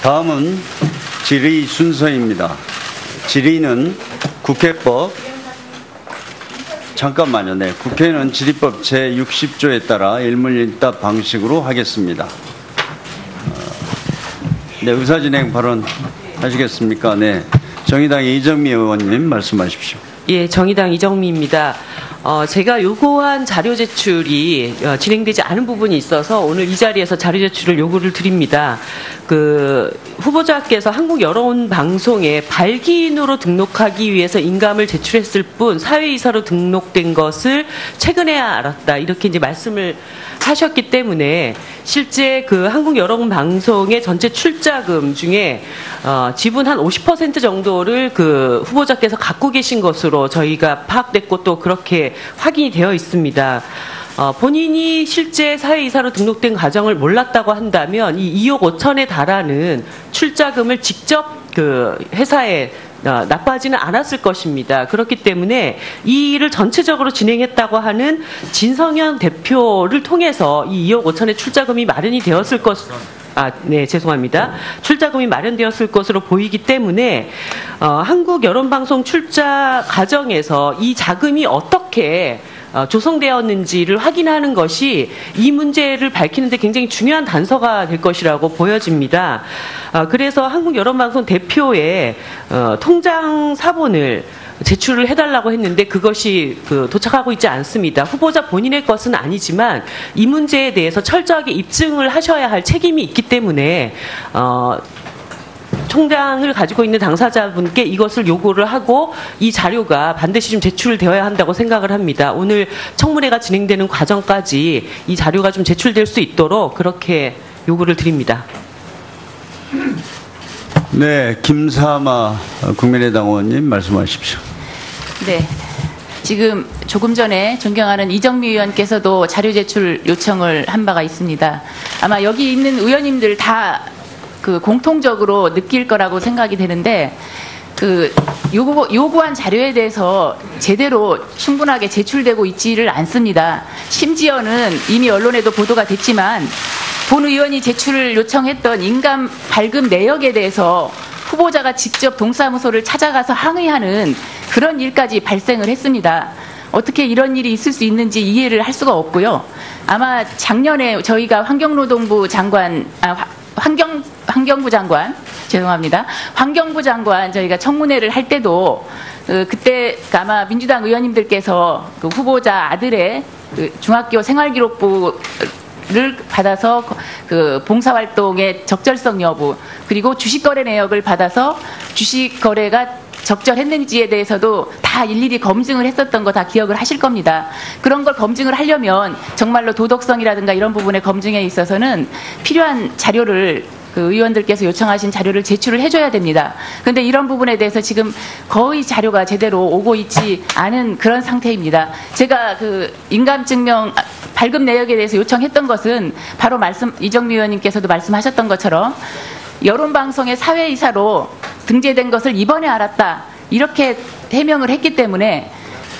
다음은 질의 순서입니다. 질의는 국회법, 잠깐만요. 네, 국회는 질의법 제60조에 따라 일문일답 방식으로 하겠습니다. 네, 의사진행 발언 하시겠습니까? 네, 정의당의 이정미 의원님 말씀하십시오. 예, 정의당 이정미입니다. 제가 요구한 자료 제출이 진행되지 않은 부분이 있어서 오늘 이 자리에서 자료 제출을 요구를 드립니다. 후보자께서 한국여론방송에 발기인으로 등록하기 위해서 인감을 제출했을 뿐 사회이사로 등록된 것을 최근에야 알았다. 이렇게 이제 말씀을 하셨기 때문에 실제 한국여론방송의 전체 출자금 중에 지분 한 50% 정도를 후보자께서 갖고 계신 것으로 저희가 파악됐고 또 그렇게 확인이 되어 있습니다. 본인이 실제 사회이사로 등록된 과정을 몰랐다고 한다면 이 2억 5천에 달하는 출자금을 직접 회사에 납부하지는 않았을 것입니다. 그렇기 때문에 이 일을 전체적으로 진행했다고 하는 진성현 대표를 통해서 이 2억 5천의 출자금이 마련이 되었을 죄송합니다. 출자금이 마련되었을 것으로 보이기 때문에 한국여론방송 출자 과정에서 이 자금이 어떻게 조성되었는지를 확인하는 것이 이 문제를 밝히는 데 굉장히 중요한 단서가 될 것이라고 보여집니다. 그래서 한국여론방송 대표의 통장 사본을 제출을 해달라고 했는데 그것이 도착하고 있지 않습니다. 후보자 본인의 것은 아니지만 이 문제에 대해서 철저하게 입증을 하셔야 할 책임이 있기 때문에 총장을 가지고 있는 당사자분께 이것을 요구를 하고 이 자료가 반드시 좀 제출되어야 한다고 생각을 합니다. 오늘 청문회가 진행되는 과정까지 이 자료가 좀 제출될 수 있도록 그렇게 요구를 드립니다. 네, 김사마 국민의당 의원님 말씀하십시오. 네, 지금 조금 전에 존경하는 이정미 의원께서도 자료 제출 요청을 한 바가 있습니다. 아마 여기 있는 의원님들 다 공통적으로 느낄 거라고 생각이 되는데 요구한 자료에 대해서 제대로 충분하게 제출되고 있지를 않습니다. 심지어는 이미 언론에도 보도가 됐지만 본 의원이 제출을 요청했던 인감 발급 내역에 대해서 후보자가 직접 동사무소를 찾아가서 항의하는 그런 일까지 발생을 했습니다. 어떻게 이런 일이 있을 수 있는지 이해를 할 수가 없고요. 아마 작년에 저희가 환경부 장관 저희가 청문회를 할 때도 그때 아마 민주당 의원님들께서 후보자 아들의 중학교 생활기록부를 받아서 봉사활동의 적절성 여부 그리고 주식거래 내역을 받아서 주식거래가 적절했는지에 대해서도 다 일일이 검증을 했었던 거 다 기억을 하실 겁니다. 그런 걸 검증을 하려면 정말로 도덕성이라든가 이런 부분의 검증에 있어서는 필요한 자료를 의원들께서 요청하신 자료를 제출을 해줘야 됩니다. 그런데 이런 부분에 대해서 지금 거의 자료가 제대로 오고 있지 않은 그런 상태입니다. 제가 인감증명 발급 내역에 대해서 요청했던 것은 바로 이정미 의원님께서도 말씀하셨던 것처럼 여론방송의 사회이사로 등재된 것을 이번에 알았다 이렇게 해명을 했기 때문에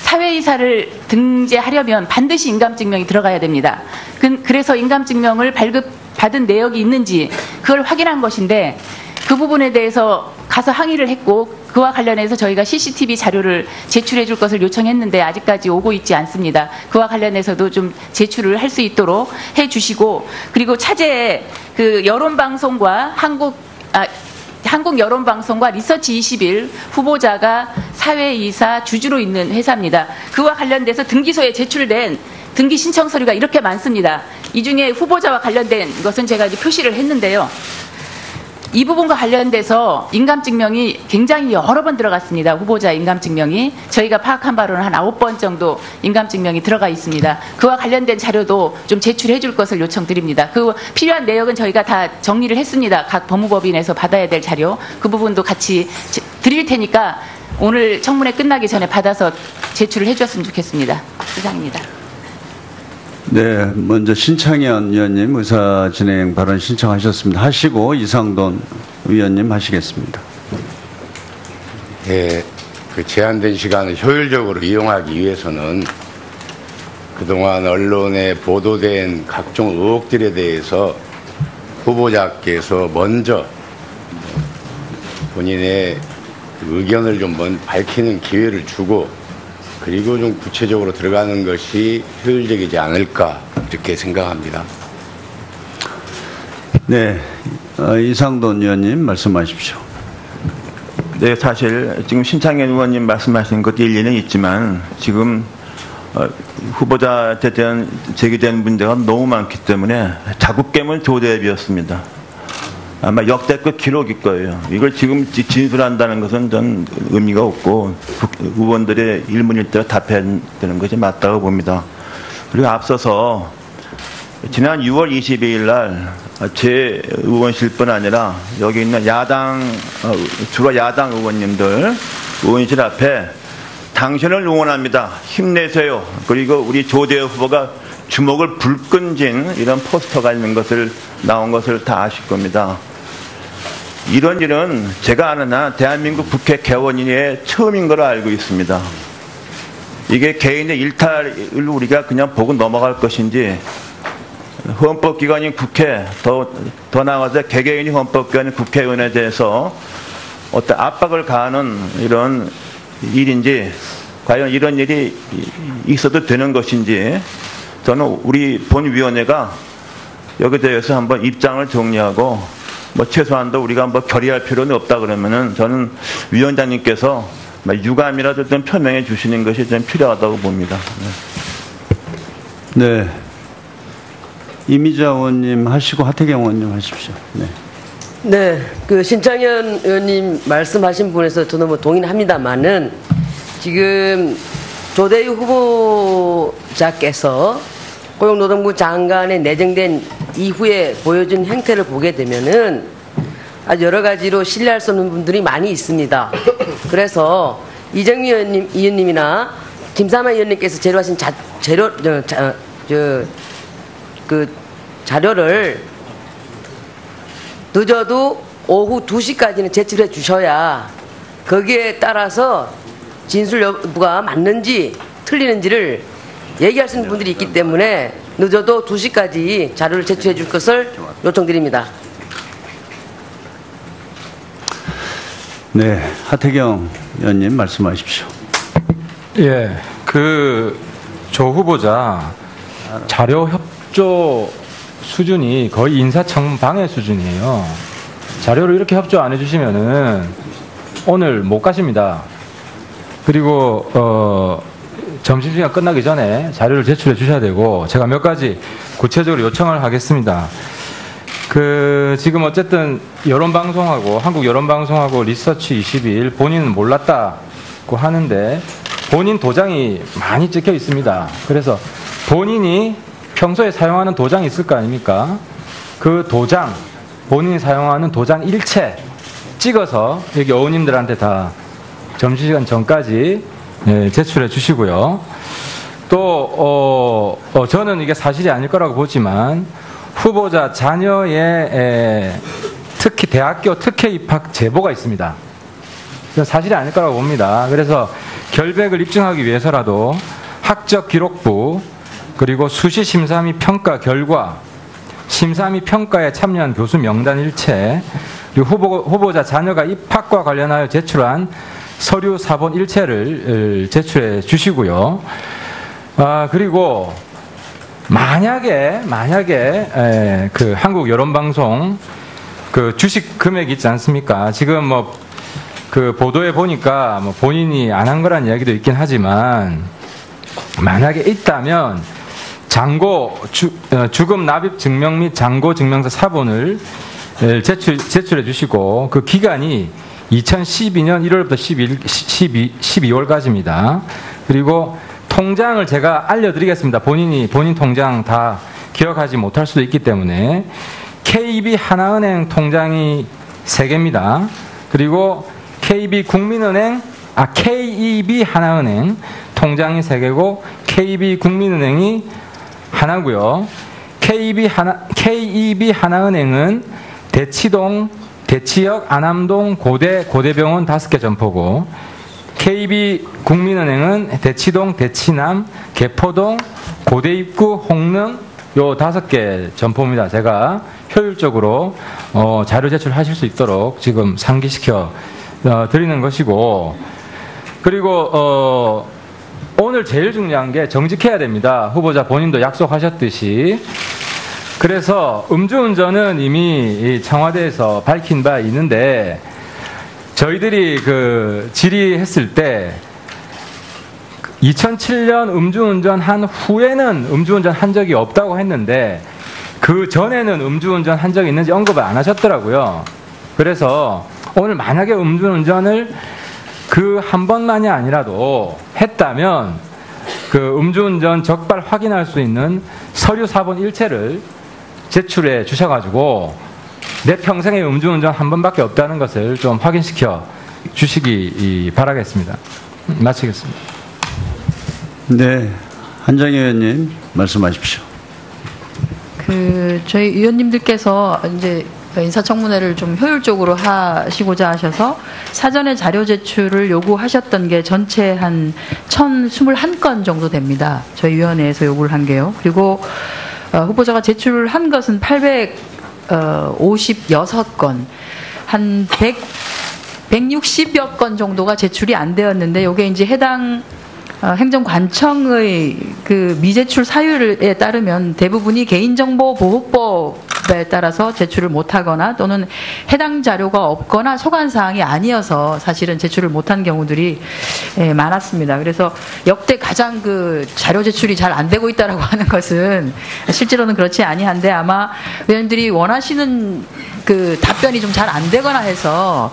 사회이사를 등재하려면 반드시 인감증명이 들어가야 됩니다. 그래서 인감증명을 발급받은 내역이 있는지 그걸 확인한 것인데 그 부분에 대해서 가서 항의를 했고 그와 관련해서 저희가 CCTV 자료를 제출해 줄 것을 요청했는데 아직까지 오고 있지 않습니다. 그와 관련해서도 좀 제출을 할 수 있도록 해 주시고 그리고 차제에 여론방송과 한국여론방송과 리서치21 후보자가 사회이사 주주로 있는 회사입니다. 그와 관련돼서 등기소에 제출된 등기 신청 서류가 이렇게 많습니다. 이 중에 후보자와 관련된 것은 제가 이제 표시를 했는데요. 이 부분과 관련돼서 인감증명이 굉장히 여러 번 들어갔습니다. 후보자 인감증명이. 저희가 파악한 바로는 한 9번 정도 인감증명이 들어가 있습니다. 그와 관련된 자료도 좀 제출해 줄 것을 요청드립니다. 필요한 내역은 저희가 다 정리를 했습니다. 각 법무법인에서 받아야 될 자료. 그 부분도 같이 드릴 테니까 오늘 청문회 끝나기 전에 받아서 제출을 해 주셨으면 좋겠습니다. 이상입니다. 네, 먼저 신창현 의원님 의사진행 발언 신청하셨습니다. 하시고 이상돈 의원님 하시겠습니다. 네, 제한된 시간을 효율적으로 이용하기 위해서는 그동안 언론에 보도된 각종 의혹들에 대해서 후보자께서 먼저 본인의 의견을 좀 밝히는 기회를 주고 그리고 좀 구체적으로 들어가는 것이 효율적이지 않을까 이렇게 생각합니다. 네, 이상돈 의원님 말씀하십시오. 네, 사실 지금 신창현 의원님 말씀하신 것 일리는 있지만 지금 후보자에 대한 제기된 문제가 너무 많기 때문에 자국깨문 조대비였습니다. 아마 역대급 기록일 거예요. 이걸 지금 진술한다는 것은 전 의미가 없고 의원들의 일문일대로 답해야 되는 것이 맞다고 봅니다. 그리고 앞서서 지난 6월 22일 날 제 의원실뿐 아니라 여기 있는 주로 야당 의원님들 의원실 앞에 당신을 응원합니다. 힘내세요. 그리고 우리 조대호 후보가 주먹을 불끈진 이런 포스터가 있는 것을 나온 것을 다 아실 겁니다. 이런 일은 제가 아는 한 대한민국 국회 개원인의 처음인 걸로 알고 있습니다. 이게 개인의 일탈을 우리가 그냥 보고 넘어갈 것인지 헌법기관인 국회, 더 나아가서 개개인이 헌법기관인 국회의원에 대해서 어떤 압박을 가하는 이런 일인지, 과연 이런 일이 있어도 되는 것인지, 저는 우리 본위원회가 여기에 대해서 한번 입장을 정리하고, 최소한도 우리가 한번 결의할 필요는 없다 그러면은 저는 위원장님께서 유감이라도 좀 표명해 주시는 것이 좀 필요하다고 봅니다. 네. 이미자 의원님 하시고 하태경 의원님 하십시오. 네. 네, 그 신창현 의원님 말씀하신 부분에서 저는 동의는 합니다만은 지금 조대유 후보자께서 고용노동부 장관에 내정된 이후에 보여준 행태를 보게 되면은 아주 여러 가지로 신뢰할 수 없는 분들이 많이 있습니다. 그래서 이정미 의원님이나 김삼아 의원님께서 제로하신 자료를 늦어도 오후 2시까지는 제출해 주셔야 거기에 따라서 진술 여부가 맞는지 틀리는지를 얘기할 수 있는 분들이 있기 때문에 늦어도 2시까지 자료를 제출해 줄 것을 요청드립니다. 네, 하태경 의원님 말씀하십시오. 예, 조 후보자 자료 협조 수준이 거의 인사청문 방해 수준이에요. 자료를 이렇게 협조 안 해주시면은 오늘 못 가십니다. 그리고 점심시간 끝나기 전에 자료를 제출해 주셔야 되고, 제가 몇 가지 구체적으로 요청을 하겠습니다. 지금 어쨌든 여론방송하고 한국 여론방송하고 리서치 22일 본인은 몰랐다고 하는데 본인 도장이 많이 찍혀 있습니다. 그래서 본인이 평소에 사용하는 도장이 있을 거 아닙니까? 그 도장, 본인이 사용하는 도장 일체 찍어서 여기 의원님들한테 다 점심시간 전까지 제출해 주시고요. 또 저는 이게 사실이 아닐 거라고 보지만 후보자 자녀의 특히 대학교 특혜 입학 제보가 있습니다. 이건 사실이 아닐 거라고 봅니다. 그래서 결백을 입증하기 위해서라도 학적 기록부, 그리고 수시 심사 및 평가 결과, 심사 및 평가에 참여한 교수 명단 일체, 그리고 후보자 자녀가 입학과 관련하여 제출한 서류 사본 일체를 제출해 주시고요. 그리고 만약에 한국 여론방송 주식 금액 있지 않습니까? 지금 보도에 보니까 본인이 안 한 거란 이야기도 있긴 하지만, 만약에 있다면 주금 납입 증명 및 잔고 증명서 사본을 제출해 주시고, 그 기간이 2012년 1월부터 12월까지입니다. 그리고 통장을 제가 알려드리겠습니다. 본인 통장 다 기억하지 못할 수도 있기 때문에 KB 하나은행 통장이 3개입니다. 그리고 KEB 하나은행 통장이 3개고 KB 국민은행이 하나고요. KEB 하나은행은 대치동, 대치역, 안암동, 고대병원 5개 점포고, KB 국민은행은 대치동, 대치남, 개포동, 고대입구, 홍릉 요 5개 점포입니다. 제가 효율적으로 자료 제출하실 수 있도록 지금 상기시켜 드리는 것이고, 그리고 오늘 제일 중요한 게 정직해야 됩니다. 후보자 본인도 약속하셨듯이. 그래서 음주운전은 이미 청와대에서 밝힌 바 있는데, 저희들이 그 질의했을 때 2007년 음주운전 한 후에는 음주운전 한 적이 없다고 했는데, 그 전에는 음주운전 한 적이 있는지 언급을 안 하셨더라고요. 그래서 오늘 만약에 음주운전을 그 한 번만이 아니라도 했다면 그 음주운전 적발 확인할 수 있는 서류 사본 일체를 제출해 주셔가지고 내 평생에 음주운전 한 번밖에 없다는 것을 좀 확인시켜 주시기 바라겠습니다. 마치겠습니다. 네, 한정희 의원님 말씀하십시오. 저희 의원님들께서 이제 인사청문회를 좀 효율적으로 하시고자 하셔서 사전에 자료 제출을 요구하셨던 게 전체 한 1,021건 정도 됩니다. 저희 위원회에서 요구를 한 게요. 그리고 후보자가 제출한 것은 856건, 한 160여 건 정도가 제출이 안 되었는데, 요게 이제 해당 행정관청의 그 미제출 사유에 따르면 대부분이 개인정보보호법에 따라서 제출을 못하거나 또는 해당 자료가 없거나 소관사항이 아니어서 사실은 제출을 못한 경우들이 많았습니다. 그래서 역대 가장 그 자료 제출이 잘 안 되고 있다라고 하는 것은 실제로는 그렇지 아니한데, 아마 의원님들이 원하시는 그 답변이 좀 잘 안 되거나 해서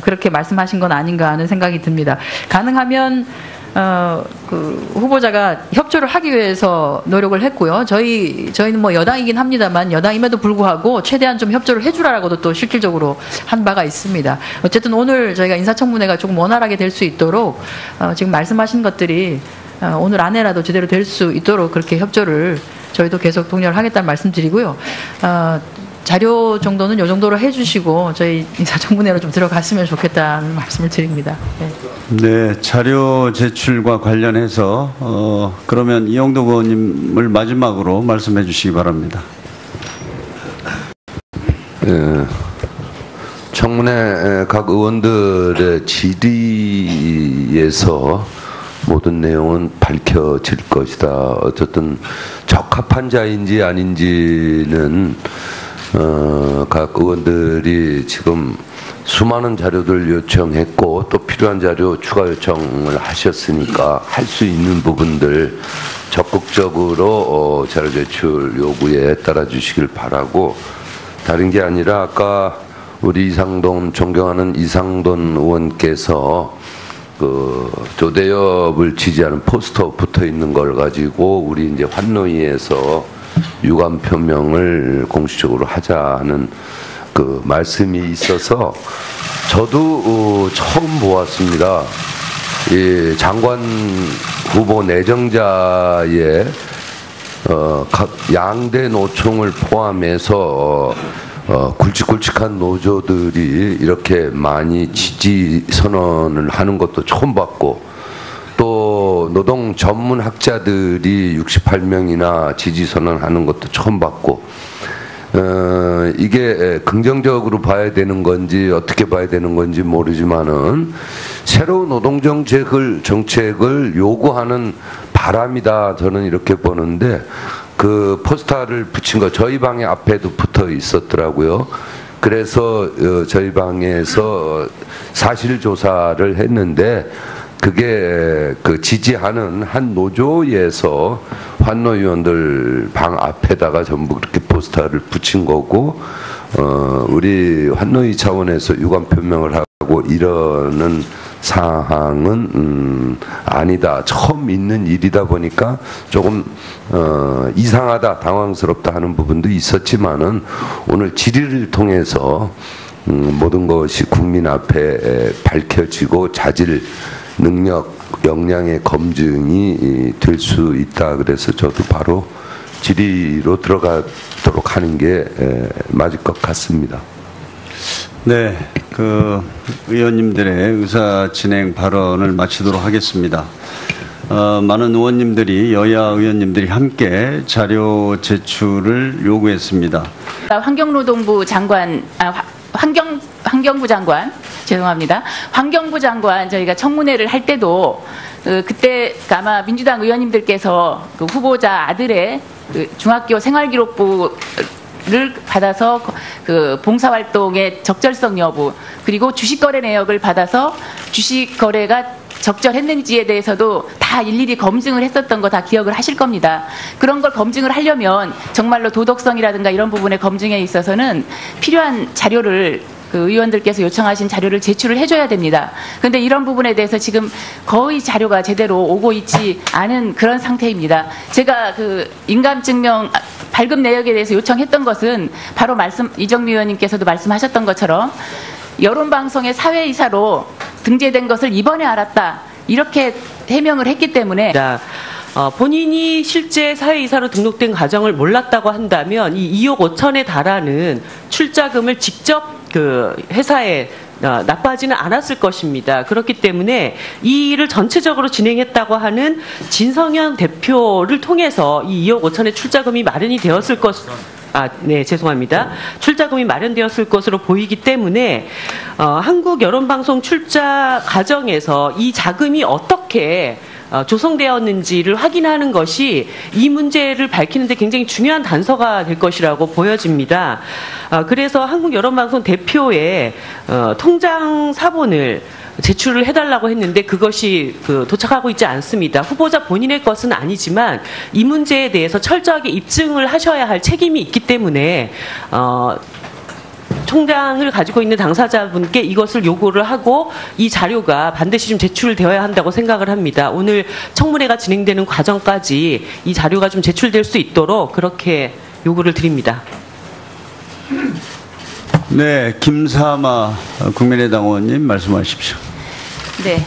그렇게 말씀하신 건 아닌가 하는 생각이 듭니다. 가능하면 그 후보자가 협조를 하기 위해서 노력을 했고요. 저희는 뭐 여당이긴 합니다만, 여당임에도 불구하고 최대한 좀 협조를 해주라라고도 또 실질적으로 한 바가 있습니다. 어쨌든 오늘 저희가 인사청문회가 조금 원활하게 될 수 있도록 지금 말씀하신 것들이 오늘 안에라도 제대로 될 수 있도록 그렇게 협조를 저희도 계속 독려를 하겠다는 말씀드리고요. 자료 정도는 이 정도로 해주시고 저희 인사청문회로 좀 들어갔으면 좋겠다는 말씀을 드립니다. 네. 네, 자료 제출과 관련해서 그러면 이영덕 의원님을 마지막으로 말씀해 주시기 바랍니다. 청문회 각 의원들의 질의에서 모든 내용은 밝혀질 것이다. 어쨌든 적합한 자인지 아닌지는 각 의원들이 지금 수많은 자료들 요청했고 또 필요한 자료 추가 요청을 하셨으니까 할 수 있는 부분들 적극적으로 자료 제출 요구에 따라 주시길 바라고, 다른 게 아니라 아까 우리 존경하는 이상돈 의원께서 그 조대엽을 지지하는 포스터 붙어 있는 걸 가지고 우리 이제 환노위에서 유감 표명을 공식적으로 하자는 그 말씀이 있어서 저도 처음 보았습니다. 이 장관 후보 내정자의 각 양대 노총을 포함해서 굵직굵직한 노조들이 이렇게 많이 지지 선언을 하는 것도 처음 봤고, 또 노동 전문 학자들이 68명이나 지지 선언하는 것도 처음 봤고, 이게 긍정적으로 봐야 되는 건지 어떻게 봐야 되는 건지 모르지만은 새로운 노동 정책을 요구하는 바람이다, 저는 이렇게 보는데, 그 포스터를 붙인 거 저희 방에 앞에도 붙어 있었더라고요. 그래서 저희 방에서 사실 조사를 했는데, 그게 그 지지하는 한 노조에서 환노위원들 방 앞에다가 전부 그렇게 포스터를 붙인 거고, 우리 환노위 차원에서 유감 표명을 하고 이러는 사항은 아니다. 처음 있는 일이다 보니까 조금 이상하다, 당황스럽다 하는 부분도 있었지만은 오늘 질의를 통해서 모든 것이 국민 앞에 밝혀지고 자질, 능력, 역량의 검증이 될 수 있다. 그래서 저도 바로 질의로 들어가도록 하는 게 맞을 것 같습니다. 네, 그 의원님들의 의사 진행 발언을 마치도록 하겠습니다. 많은 의원님들이 여야 의원님들이 함께 자료 제출을 요구했습니다. 환경노동부 장관, 환경부 장관, 죄송합니다. 환경부 장관 저희가 청문회를 할 때도 그때 아마 민주당 의원님들께서 그 후보자 아들의 그 중학교 생활기록부를 받아서 그 봉사활동의 적절성 여부, 그리고 주식거래 내역을 받아서 주식거래가 적절했는지에 대해서도 다 일일이 검증을 했었던 거 다 기억을 하실 겁니다. 그런 걸 검증을 하려면 정말로 도덕성이라든가 이런 부분의 검증에 있어서는 필요한 자료를 그 의원들께서 요청하신 자료를 제출을 해줘야 됩니다. 그런데 이런 부분에 대해서 지금 거의 자료가 제대로 오고 있지 않은 그런 상태입니다. 제가 그 인감증명 발급 내역에 대해서 요청했던 것은 바로 이정미 의원님께서도 말씀하셨던 것처럼 여론방송의 사회이사로 등재된 것을 이번에 알았다, 이렇게 해명을 했기 때문에 본인이 실제 사회이사로 등록된 과정을 몰랐다고 한다면 이 2억 5천에 달하는 출자금을 직접 그 회사에 납부하지는 않았을 것입니다. 그렇기 때문에 이 일을 전체적으로 진행했다고 하는 진성현 대표를 통해서 이 2억 5천의 출자금이 마련이 되었을 죄송합니다. 출자금이 마련되었을 것으로 보이기 때문에 한국 여론방송 출자 과정에서 이 자금이 어떻게 조성되었는지를 확인하는 것이 이 문제를 밝히는데 굉장히 중요한 단서가 될 것이라고 보여집니다. 그래서 한국 여론방송 대표의 통장 사본을 제출을 해달라고 했는데 그것이 도착하고 있지 않습니다. 후보자 본인의 것은 아니지만 이 문제에 대해서 철저하게 입증을 하셔야 할 책임이 있기 때문에 통장을 가지고 있는 당사자분께 이것을 요구를 하고 이 자료가 반드시 좀 제출되어야 한다고 생각을 합니다. 오늘 청문회가 진행되는 과정까지 이 자료가 좀 제출될 수 있도록 그렇게 요구를 드립니다. 네, 김사마 국민의당 의원님 말씀하십시오. 네.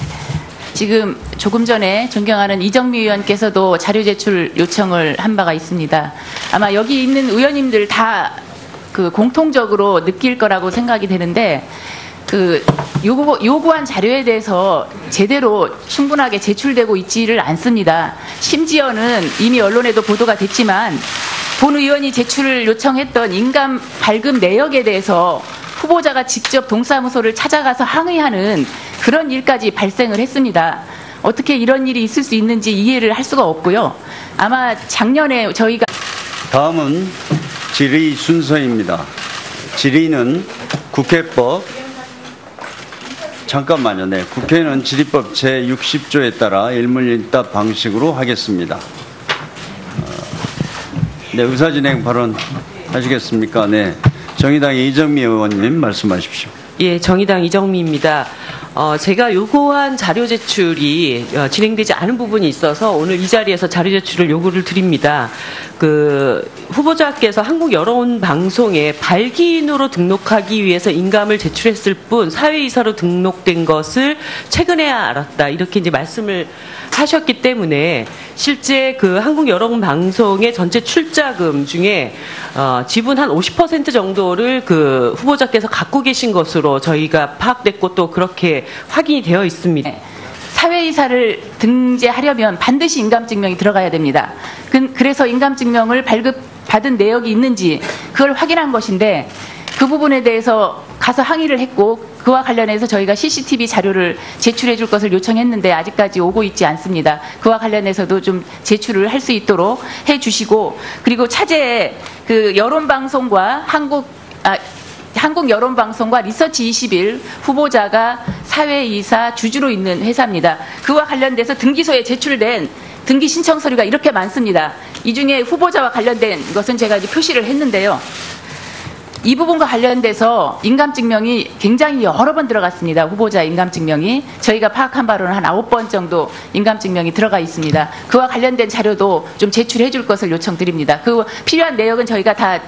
지금 조금 전에 존경하는 이정미 의원께서도 자료 제출 요청을 한 바가 있습니다. 아마 여기 있는 의원님들 다 그 공통적으로 느낄 거라고 생각이 되는데 그 요구한 자료에 대해서 제대로 충분하게 제출되고 있지를 않습니다. 심지어는 이미 언론에도 보도가 됐지만 본 의원이 제출을 요청했던 인감 발급 내역에 대해서 후보자가 직접 동사무소를 찾아가서 항의하는 그런 일까지 발생을 했습니다. 어떻게 이런 일이 있을 수 있는지 이해를 할 수가 없고요. 아마 작년에 저희가 다음은 질의 순서입니다. 질의는 국회법 잠깐만요. 네, 국회는 질의법 제60조에 따라 일문일답 방식으로 하겠습니다. 네, 의사진행 발언 하시겠습니까? 네, 정의당의 이정미 의원님 말씀하십시오. 예, 정의당 이정미입니다. 제가 요구한 자료 제출이 진행되지 않은 부분이 있어서 오늘 이 자리에서 자료 제출을 요구를 드립니다. 그 후보자께서 한국 여론방송에 발기인으로 등록하기 위해서 인감을 제출했을 뿐 사회이사로 등록된 것을 최근에야 알았다, 이렇게 이제 말씀을 하셨기 때문에 실제 그 한국 여론방송의 전체 출자금 중에 지분 한 50% 정도를 그 후보자께서 갖고 계신 것으로 저희가 파악됐고 또 그렇게 확인이 되어 있습니다. 사회이사를 등재하려면 반드시 인감증명이 들어가야 됩니다. 그래서 인감증명을 발급받은 내역이 있는지 그걸 확인한 것인데 그 부분에 대해서 가서 항의를 했고 그와 관련해서 저희가 CCTV 자료를 제출해 줄 것을 요청했는데 아직까지 오고 있지 않습니다. 그와 관련해서도 좀 제출을 할 수 있도록 해 주시고, 그리고 차제에 그 여론방송과 한국 여론방송과 리서치21 후보자가 사회이사 주주로 있는 회사입니다. 그와 관련돼서 등기소에 제출된 등기 신청 서류가 이렇게 많습니다. 이 중에 후보자와 관련된 것은 제가 이제 표시를 했는데요. 이 부분과 관련돼서 인감증명이 굉장히 여러 번 들어갔습니다. 후보자 인감증명이. 저희가 파악한 바로는 한 9번 정도 인감증명이 들어가 있습니다. 그와 관련된 자료도 좀 제출해 줄 것을 요청드립니다. 그 필요한 내역은 저희가 다